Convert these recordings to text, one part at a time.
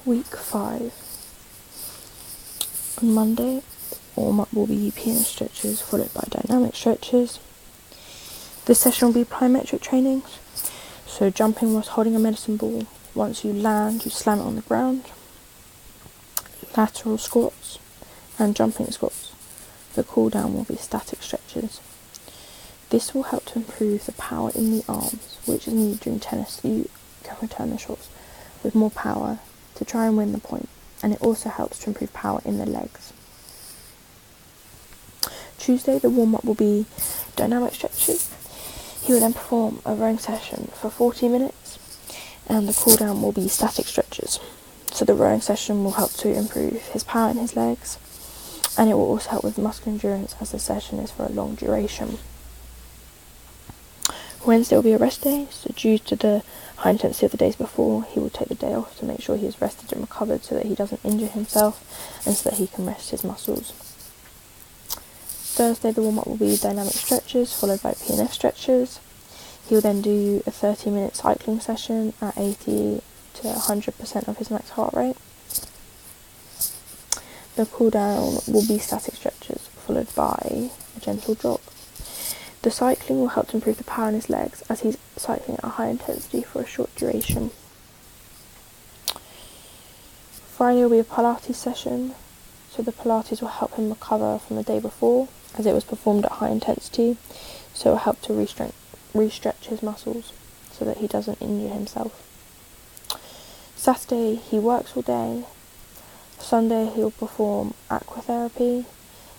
Week 5. On Monday, warm-up will be piano stretches followed by dynamic stretches. This session will be plyometric trainings, so jumping whilst holding a medicine ball. Once you land, you slam it on the ground. Lateral squats and jumping squats. The cool down will be static stretches. This will help to improve the power in the arms, which is needed during tennis. You can return the shots with more power to try and win the point, and it also helps to improve power in the legs. Tuesday, the warm-up will be dynamic stretches. He will then perform a rowing session for 40 minutes, and the cool down will be static stretches. So the rowing session will help to improve his power in his legs, and it will also help with muscle endurance as the session is for a long duration. Wednesday will be a rest day, so due to the high intensity of the days before, he will take the day off to make sure he is rested and recovered so that he doesn't injure himself and so that he can rest his muscles. Thursday, the warm-up will be dynamic stretches followed by PNF stretches. He will then do a 30-minute cycling session at 80 to 100% of his max heart rate. The cool down will be static stretches followed by a gentle jog. The cycling will help to improve the power in his legs as he's cycling at a high intensity for a short duration. Friday will be a Pilates session, so the Pilates will help him recover from the day before as it was performed at high intensity, so it will help to re-stretch his muscles so that he doesn't injure himself. Saturday he works all day. Sunday he will perform aquatherapy,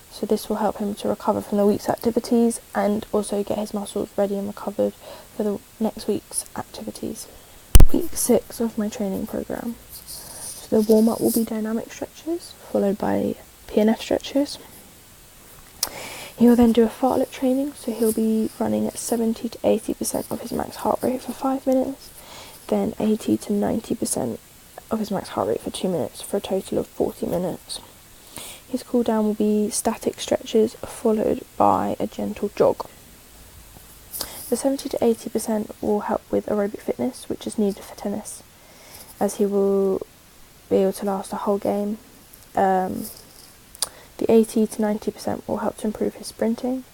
so this will help him to recover from the week's activities and also get his muscles ready and recovered for the next week's activities. Week 6 of my training programme. So the warm-up will be dynamic stretches followed by PNF stretches. He will then do a fartlek training, so he'll be running at 70 to 80% of his max heart rate for 5 minutes, then 80 to 90% of his max heart rate for 2 minutes, for a total of 40 minutes. His cool down will be static stretches followed by a gentle jog. The 70 to 80% will help with aerobic fitness, which is needed for tennis, as he will be able to last a whole game. The 80 to 90% will help to improve his sprinting.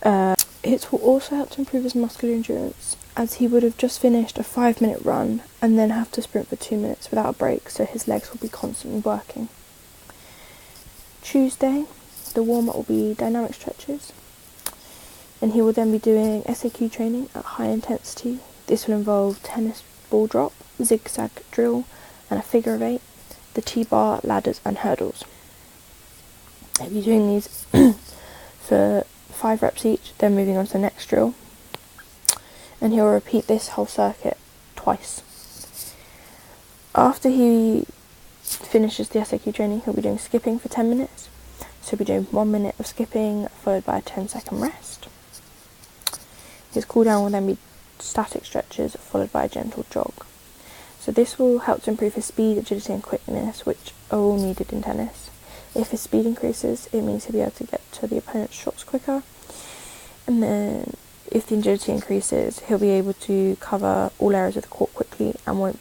It will also help to improve his muscular endurance, as he would have just finished a 5-minute run and then have to sprint for 2 minutes without a break, so his legs will be constantly working. Tuesday, the warm-up will be dynamic stretches, and he will then be doing SAQ training at high intensity. This will involve tennis ball drop, zigzag drill, and a figure of 8, the T-bar, ladders and hurdles. He'll be doing these for 5 reps each, then moving on to the next drill, and he'll repeat this whole circuit twice. After he finishes the SAQ training, he'll be doing skipping for 10 minutes. So he'll be doing 1 minute of skipping followed by a 10-second rest. His cool down will then be static stretches followed by a gentle jog. So this will help to improve his speed, agility and quickness, which are all needed in tennis. If his speed increases, it means he'll be able to get to the opponent's shots quicker. And then if the agility increases, he'll be able to cover all areas of the court quickly and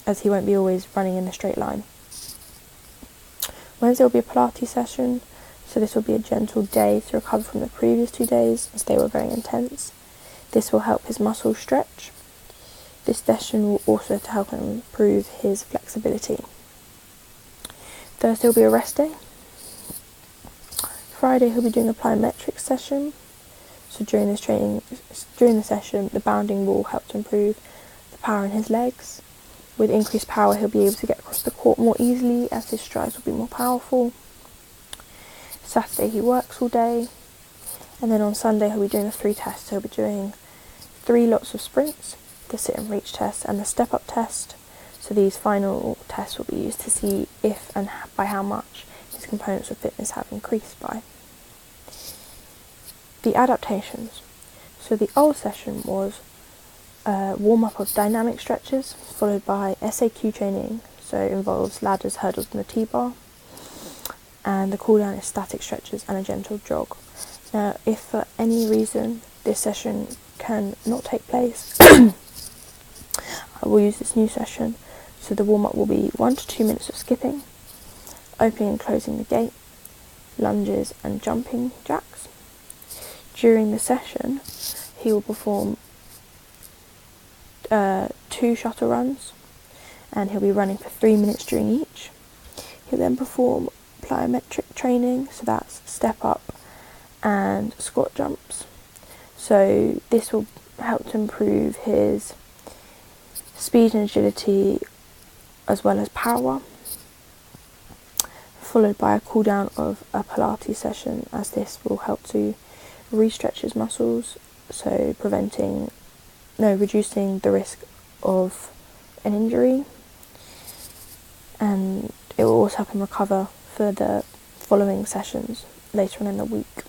as he won't be always running in a straight line. Wednesday will be a Pilates session, so this will be a gentle day to recover from the previous 2 days as they were very intense. This will help his muscles stretch. This session will also help him improve his flexibility. Thursday will be a rest day. Friday he'll be doing a plyometric session. So during the session, the bounding will help to improve the power in his legs. With increased power, he'll be able to get across the court more easily as his strides will be more powerful. Saturday he works all day, and then on Sunday he'll be doing the 3 tests. He'll be doing 3 lots of sprints, the sit and reach test and the step up test. So these final tests will be used to see if and by how much his components of fitness have increased by. The adaptations. So the old session was warm-up of dynamic stretches followed by SAQ training, so it involves ladders, hurdles and the T-bar, and the cool down is static stretches and a gentle jog. Now if for any reason this session can not take place, I will use this new session, So the warm-up will be 1 to 2 minutes of skipping, opening and closing the gate, lunges and jumping jacks. During the session, he will perform 2 shuttle runs, and he'll be running for 3 minutes during each. He'll then perform plyometric training, so that's step up and squat jumps. So this will help to improve his speed and agility as well as power, followed by a cool down of a Pilates session, as this will help to re-stretch his muscles, so reducing the risk of an injury, and it will also help him recover for the following sessions later on in the week.